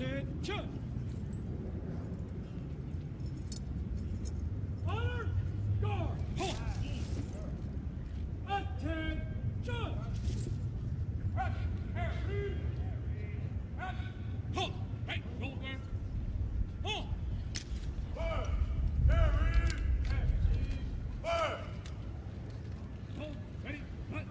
Attention! Honor guard! Halt! Attention! Halt! Right, roll guard. Halt! Fire! Harry! Fire! Hold, ready, cut.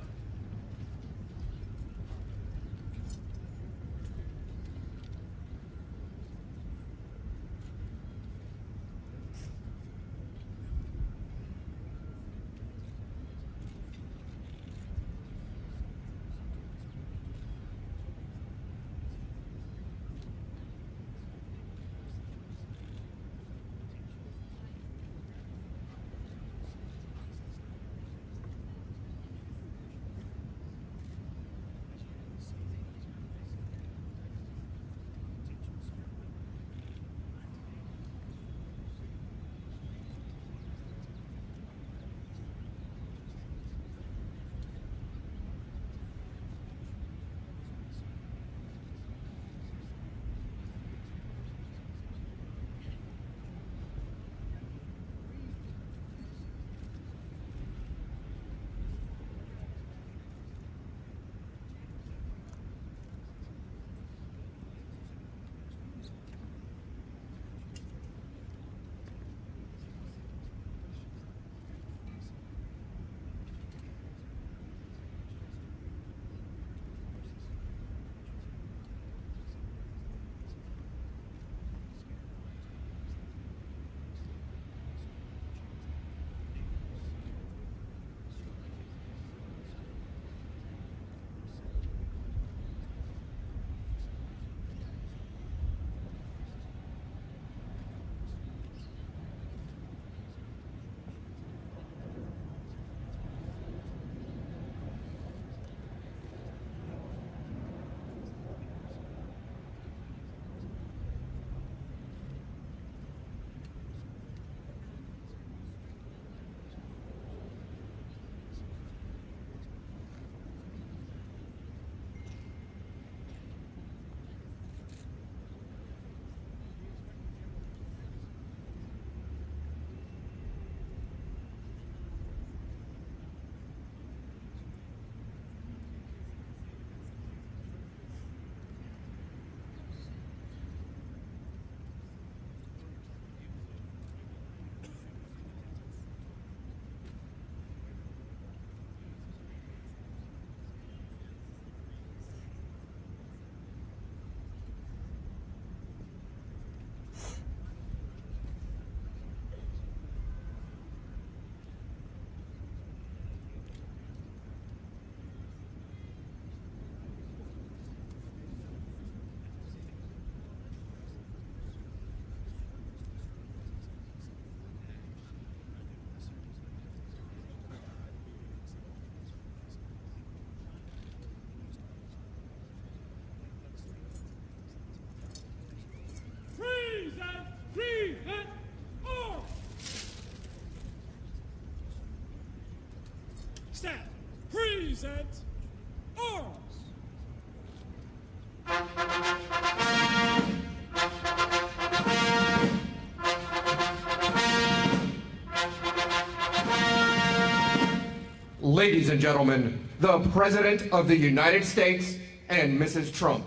Staff, present arms. Ladies and gentlemen, the President of the United States and Mrs. Trump.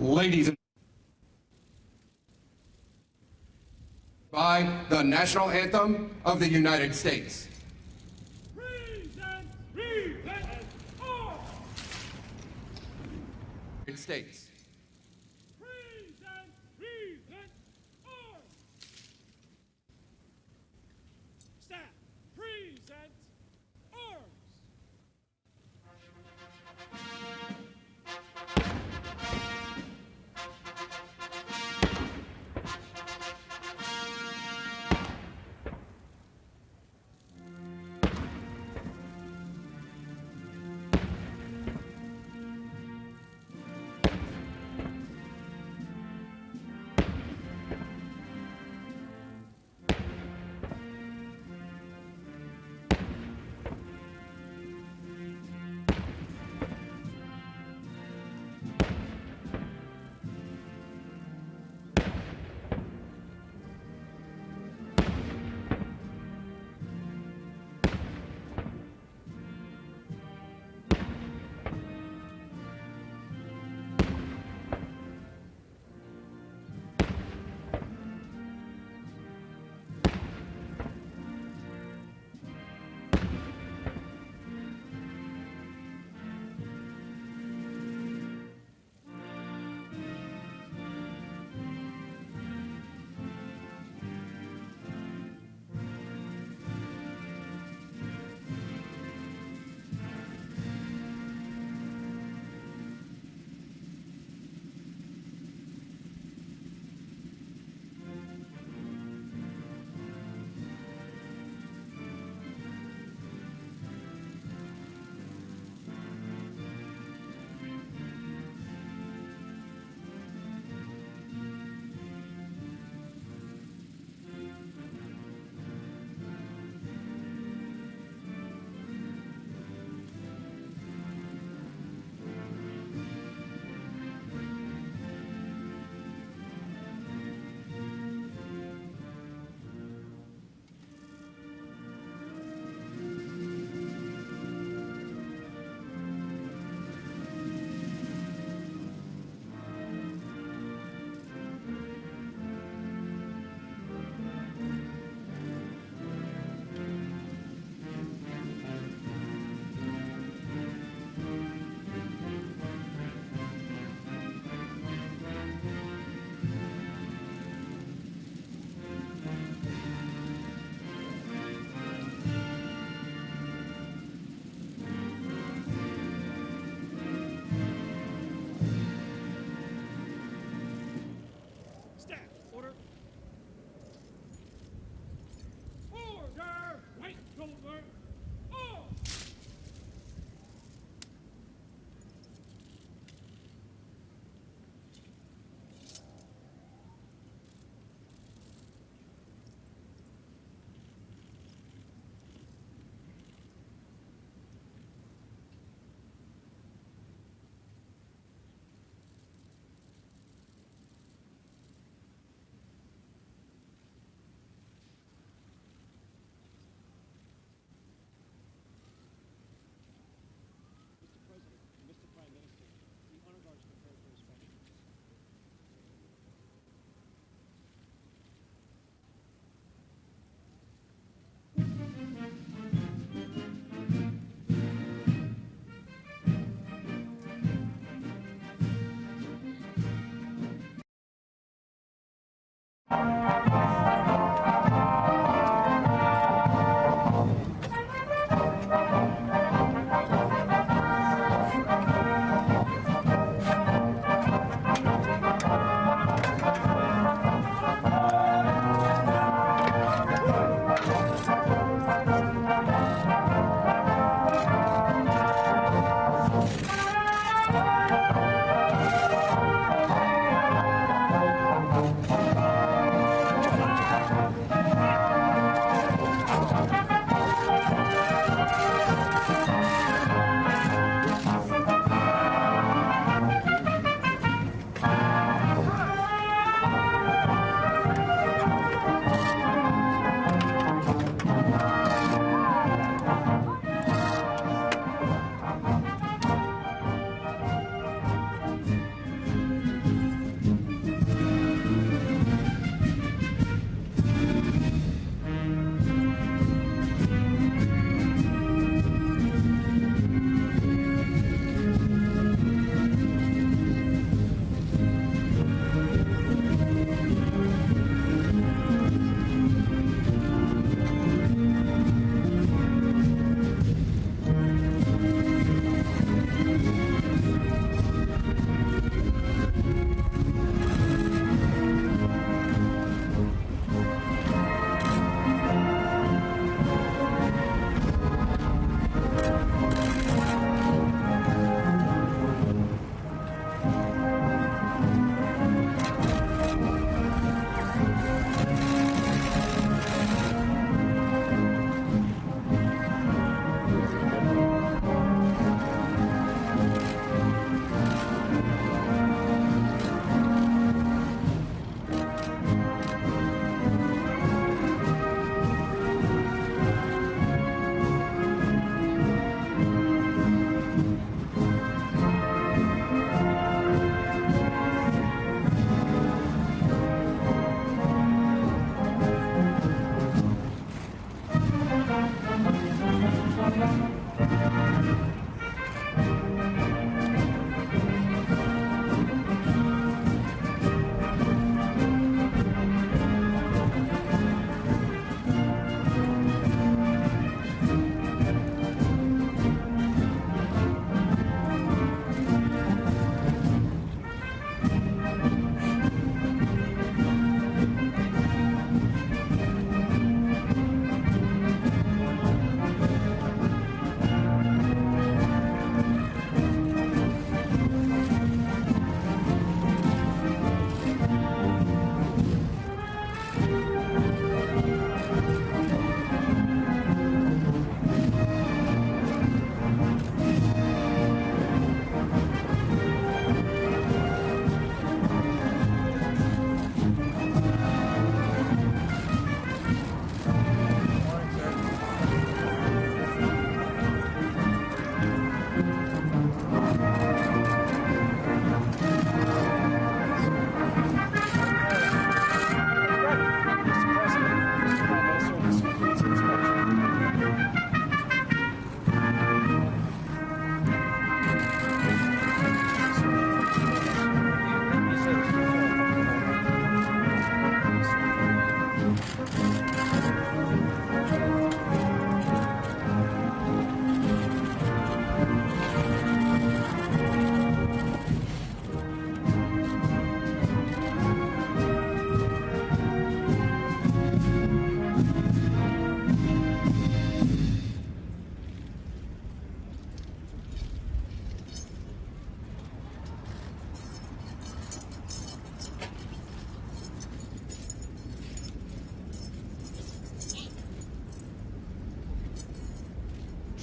Ladies and by the national anthem of the United States. Present! Present! Arms! United States. Present! Present! Arms! Staff! Present! Arms!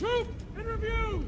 Troop in review!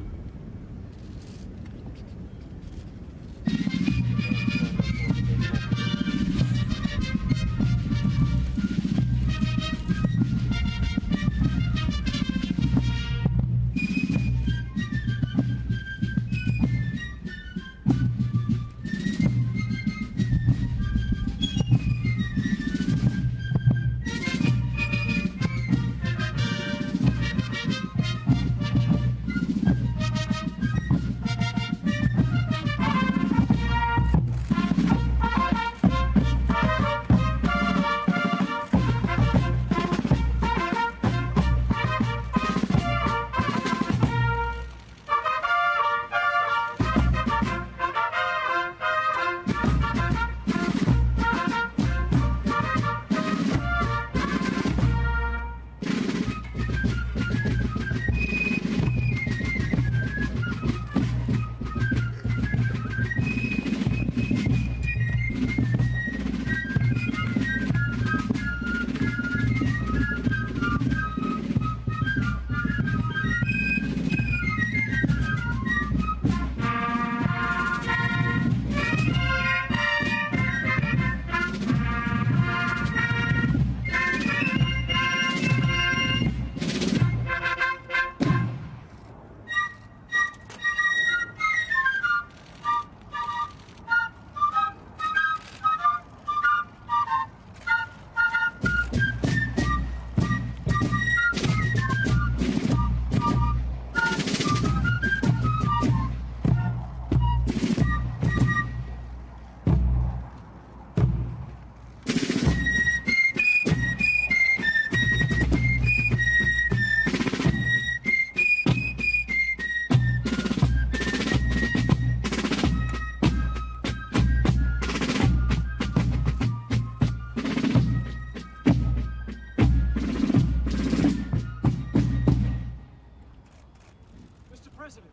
Mr. President,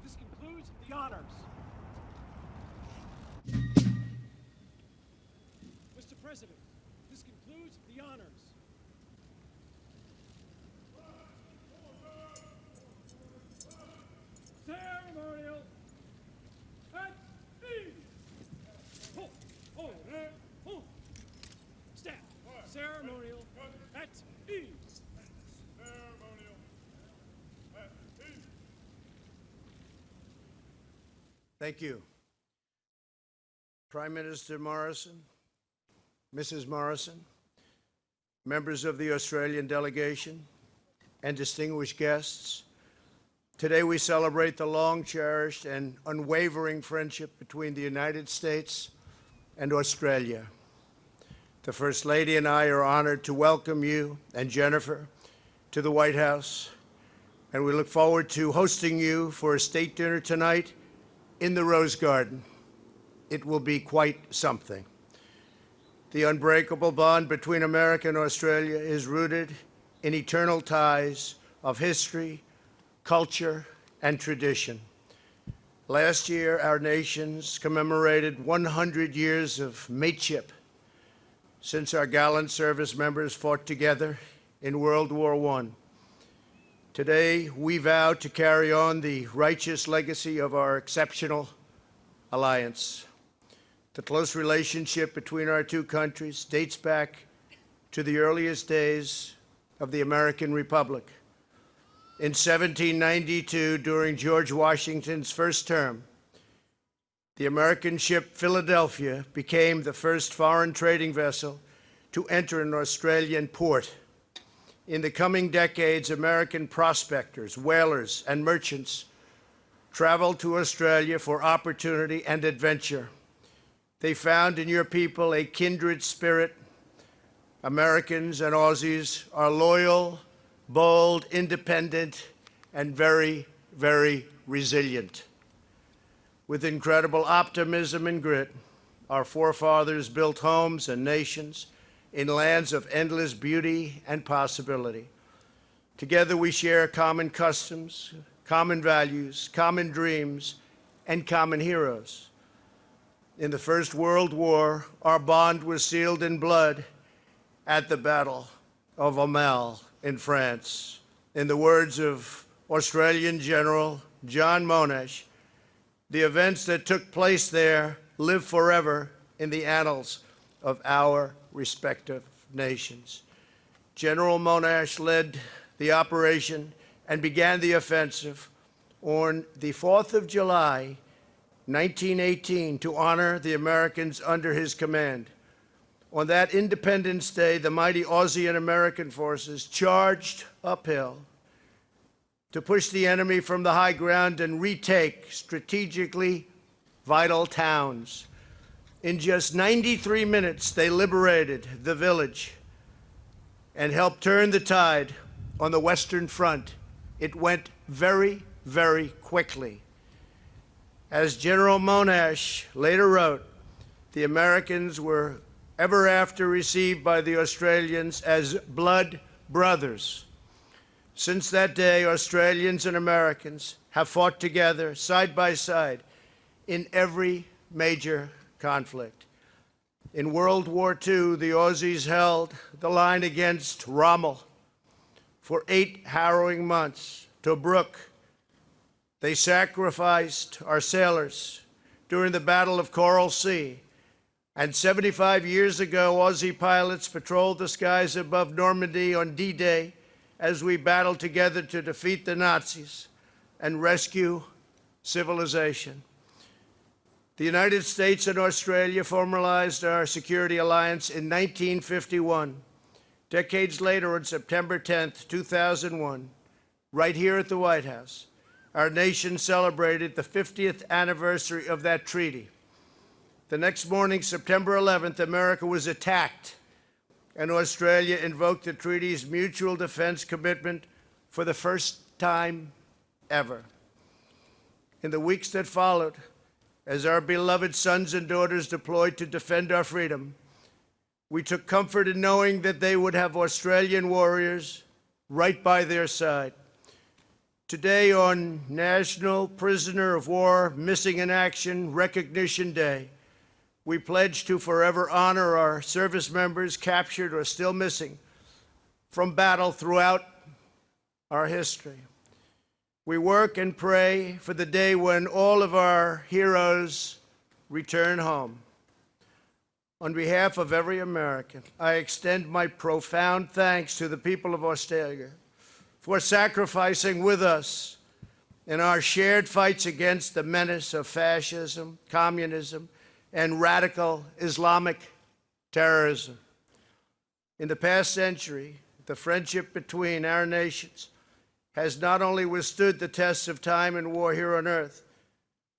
this concludes the honors. Mr. President, this concludes the honors. Ceremonial at ease. Halt. Order. Halt. Staff. Ceremonial at ease. Ceremonial at ease. Thank you. Prime Minister Morrison, Mrs. Morrison, members of the Australian delegation, and distinguished guests, today we celebrate the long-cherished and unwavering friendship between the United States and Australia. The First Lady and I are honored to welcome you and Jennifer to the White House, and we look forward to hosting you for a state dinner tonight in the Rose Garden. It will be quite something. The unbreakable bond between America and Australia is rooted in eternal ties of history, culture, and tradition. Last year, our nations commemorated 100 years of mateship since our gallant service members fought together in World War I. Today, we vow to carry on the righteous legacy of our exceptional alliance. The close relationship between our two countries dates back to the earliest days of the American Republic. In 1792, during George Washington's first term, the American ship Philadelphia became the first foreign trading vessel to enter an Australian port. In the coming decades, American prospectors, whalers, and merchants traveled to Australia for opportunity and adventure. They found in your people a kindred spirit. Americans and Aussies are loyal, bold, independent, and very, very resilient. With incredible optimism and grit, our forefathers built homes and nations in lands of endless beauty and possibility. Together we share common customs, common values, common dreams, and common heroes. In the First World War, our bond was sealed in blood at the Battle of Aumale in France. In the words of Australian General John Monash, the events that took place there live forever in the annals of our respective nations. General Monash led the operation and began the offensive on the 4th of July, 1918, to honor the Americans under his command. On that Independence Day, the mighty Aussie and American forces charged uphill to push the enemy from the high ground and retake strategically vital towns. In just 93 minutes, they liberated the village and helped turn the tide on the Western Front. It went very, very quickly. As General Monash later wrote, the Americans were ever after received by the Australians as blood brothers. Since that day, Australians and Americans have fought together, side by side, in every major conflict. In World War II, the Aussies held the line against Rommel for 8 harrowing months. Tobruk, they sacrificed our sailors during the Battle of Coral Sea. And 75 years ago, Aussie pilots patrolled the skies above Normandy on D-Day as we battled together to defeat the Nazis and rescue civilization. The United States and Australia formalized our security alliance in 1951. Decades later, on September 10th, 2001, right here at the White House, our nation celebrated the 50th anniversary of that treaty. The next morning, September 11th, America was attacked, and Australia invoked the treaty's mutual defense commitment for the first time ever. In the weeks that followed, as our beloved sons and daughters deployed to defend our freedom, we took comfort in knowing that they would have Australian warriors right by their side. Today, on National Prisoner of War Missing in Action Recognition Day, we pledge to forever honor our service members captured or still missing from battle throughout our history. We work and pray for the day when all of our heroes return home. On behalf of every American, I extend my profound thanks to the people of Australia for sacrificing with us in our shared fights against the menace of fascism, communism, and radical Islamic terrorism. In the past century, the friendship between our nations has not only withstood the tests of time and war here on earth,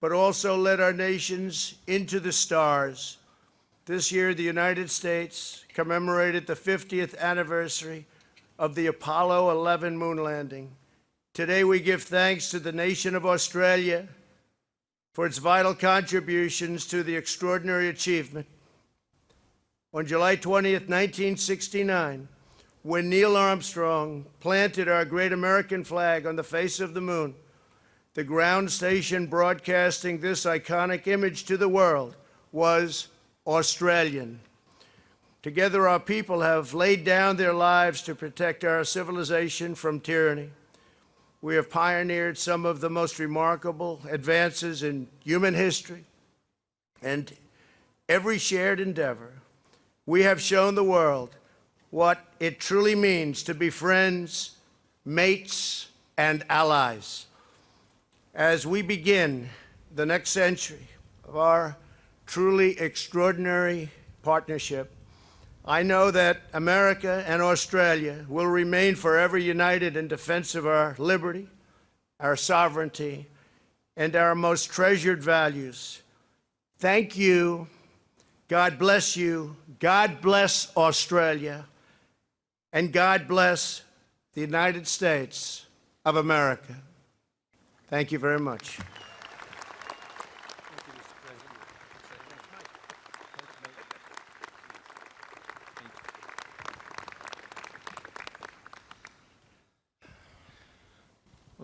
but also led our nations into the stars. This year, the United States commemorated the 50th anniversary of the Apollo 11 moon landing. Today, we give thanks to the nation of Australia for its vital contributions to the extraordinary achievement. On July 20th, 1969, when Neil Armstrong planted our great American flag on the face of the moon, the ground station broadcasting this iconic image to the world was Australian. Together, our people have laid down their lives to protect our civilization from tyranny. We have pioneered some of the most remarkable advances in human history, and every shared endeavor, we have shown the world what it truly means to be friends, mates, and allies. As we begin the next century of our truly extraordinary partnership, I know that America and Australia will remain forever united in defense of our liberty, our sovereignty, and our most treasured values. Thank you. God bless you. God bless Australia. And God bless the United States of America. Thank you very much.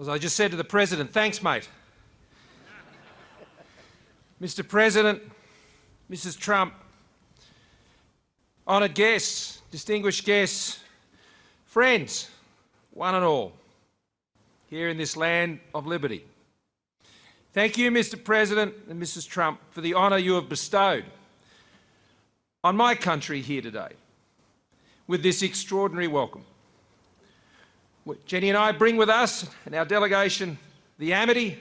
As I just said to the President, thanks, mate. Mr. President, Mrs. Trump, honoured guests, distinguished guests, friends, one and all. here in this land of liberty. Thank you, Mr. President and Mrs. Trump, for the honour you have bestowed on my country here today with this extraordinary welcome. Jenny and I bring with us and our delegation the amity,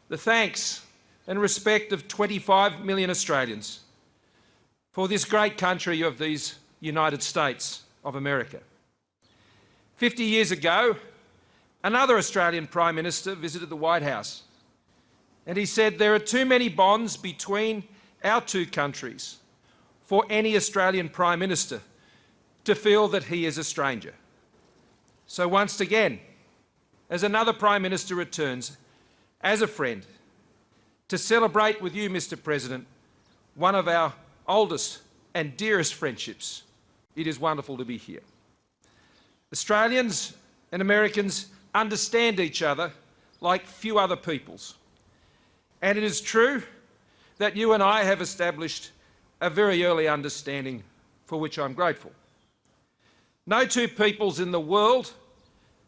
the thanks and respect of 25 million Australians for this great country of these United States of America. 50 years ago, another Australian Prime Minister visited the White House and he said there are too many bonds between our two countries for any Australian Prime Minister to feel that he is a stranger. So once again, as another Prime Minister returns, as a friend, to celebrate with you, Mr. President, one of our oldest and dearest friendships, it is wonderful to be here. Australians and Americans understand each other like few other peoples. And it is true that you and I have established a very early understanding for which I'm grateful. No two peoples in the world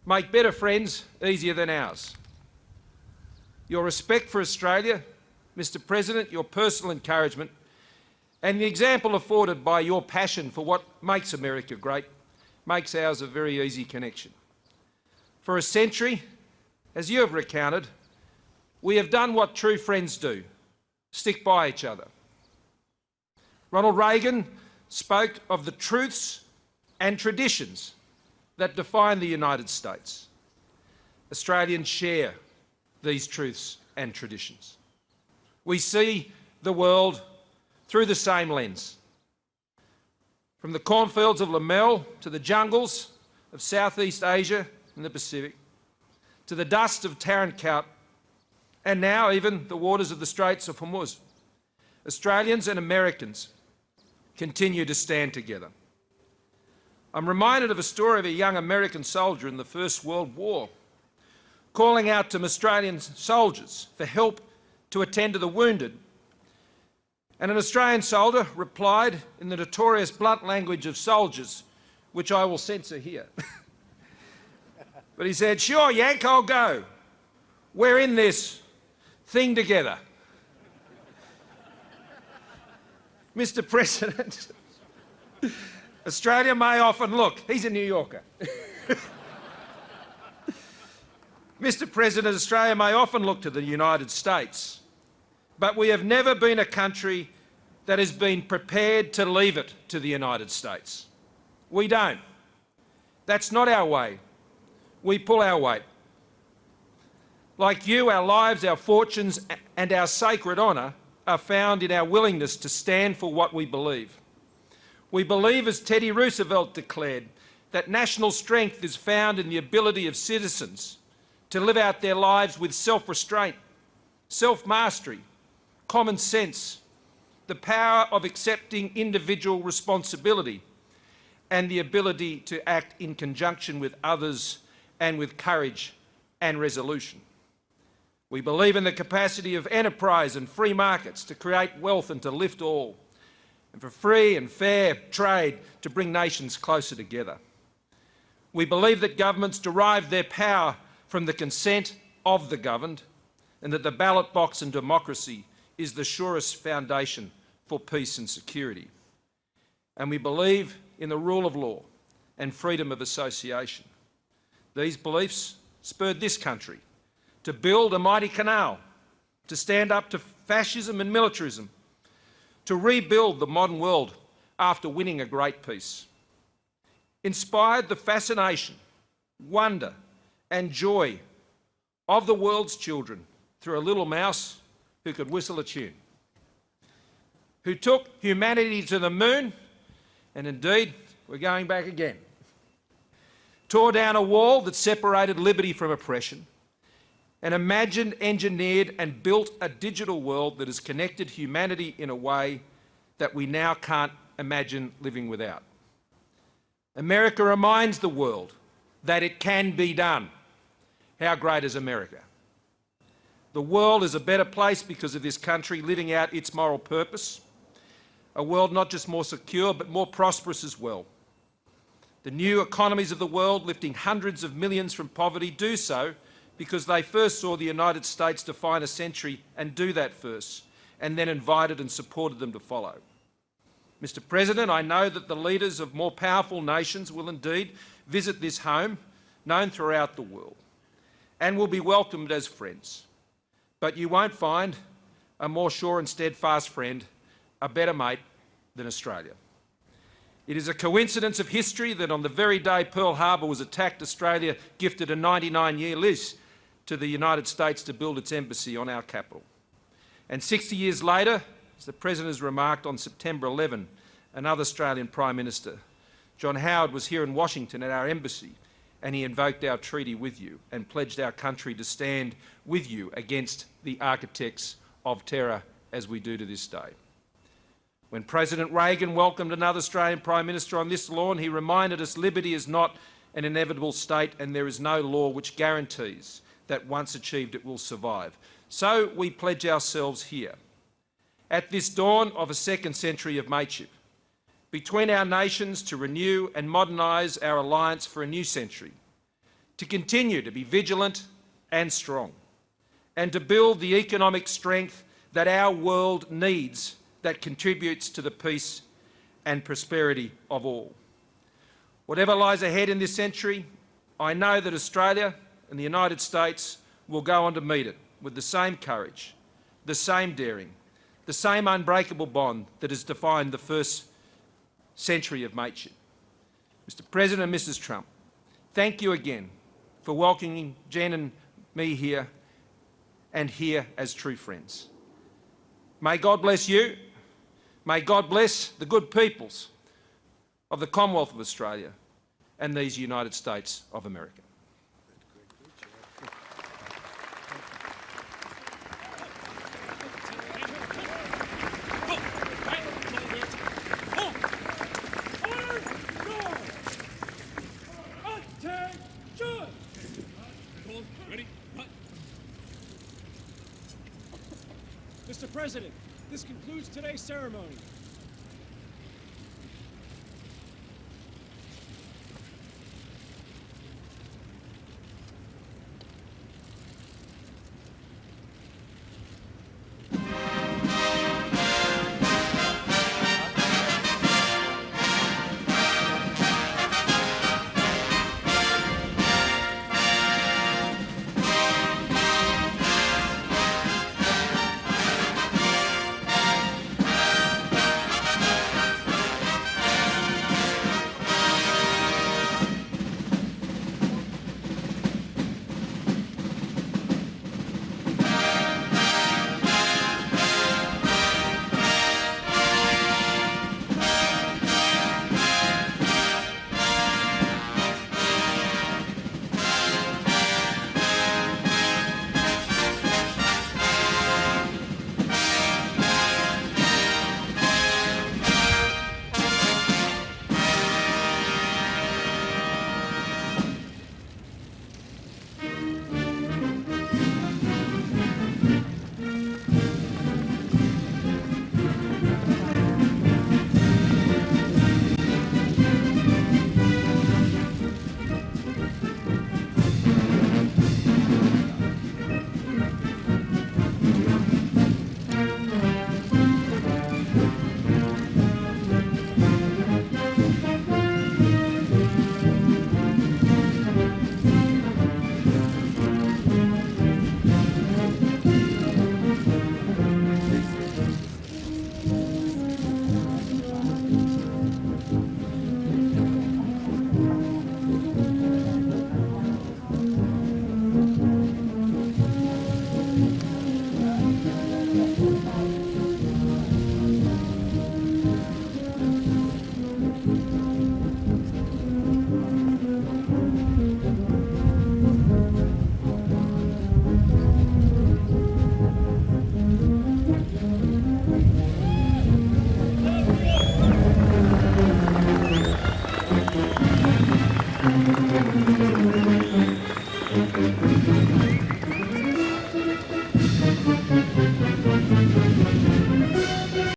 make better friends easier than ours. Your respect for Australia, Mr. President, your personal encouragement, and the example afforded by your passion for what makes America great, makes ours a very easy connection. For a century, as you have recounted, we have done what true friends do, stick by each other. Ronald Reagan spoke of the truths and traditions that define the United States. Australians share these truths and traditions. We see the world through the same lens. From the cornfields of Lamel to the jungles of Southeast Asia and the Pacific, to the dust of Tarankout, and now even the waters of the Straits of Hormuz, Australians and Americans continue to stand together. I'm reminded of a story of a young American soldier in the First World War calling out to Australian soldiers for help to attend to the wounded. And an Australian soldier replied in the notorious blunt language of soldiers, which I will censor here. But he said, "Sure, Yank, I'll go. We're in this thing together." Mr. President, Australia may often look, he's a New Yorker. Mr. President, Australia may often look to the United States, but we have never been a country that has been prepared to leave it to the United States. We don't. That's not our way. We pull our weight. Like you, our lives, our fortunes and our sacred honour are found in our willingness to stand for what we believe. We believe, as Teddy Roosevelt declared, that national strength is found in the ability of citizens to live out their lives with self-restraint, self-mastery, common sense, the power of accepting individual responsibility, and the ability to act in conjunction with others and with courage and resolution. We believe in the capacity of enterprise and free markets to create wealth and to lift all, and for free and fair trade to bring nations closer together. We believe that governments derive their power from the consent of the governed, and that the ballot box in democracy is the surest foundation for peace and security. And we believe in the rule of law and freedom of association. These beliefs spurred this country to build a mighty canal, to stand up to fascism and militarism, to rebuild the modern world after winning a great peace. Inspired the fascination, wonder and joy of the world's children through a little mouse who could whistle a tune, who took humanity to the moon, and indeed, we're going back again, tore down a wall that separated liberty from oppression, and imagined, engineered and built a digital world that has connected humanity in a way that we now can't imagine living without. America reminds the world that it can be done. How great is America? The world is a better place because of this country living out its moral purpose. A world not just more secure, but more prosperous as well. The new economies of the world, lifting hundreds of millions from poverty, do so because they first saw the United States define a century and do that first, and then invited and supported them to follow. Mr. President, I know that the leaders of more powerful nations will indeed visit this home, known throughout the world, and will be welcomed as friends. But you won't find a more sure and steadfast friend, a better mate than Australia. It is a coincidence of history that on the very day Pearl Harbor was attacked, Australia gifted a 99-year lease to the United States to build its embassy on our capital. And 60 years later, as the President has remarked, on September 11, another Australian Prime Minister, John Howard, was here in Washington at our embassy, and he invoked our treaty with you and pledged our country to stand with you against the architects of terror, as we do to this day. When President Reagan welcomed another Australian Prime Minister on this lawn, he reminded us liberty is not an inevitable state and there is no law which guarantees that once achieved it will survive. So we pledge ourselves here, at this dawn of a second century of mateship, between our nations, to renew and modernise our alliance for a new century, to continue to be vigilant and strong, and to build the economic strength that our world needs, that contributes to the peace and prosperity of all. Whatever lies ahead in this century, I know that Australia and the United States will go on to meet it with the same courage, the same daring, the same unbreakable bond that has defined the first century of mateship. Mr. President and Mrs. Trump, thank you again for welcoming Jen and me here, and here as true friends. May God bless you. May God bless the good peoples of the Commonwealth of Australia and these United States of America. Mr. President, this concludes today's ceremony.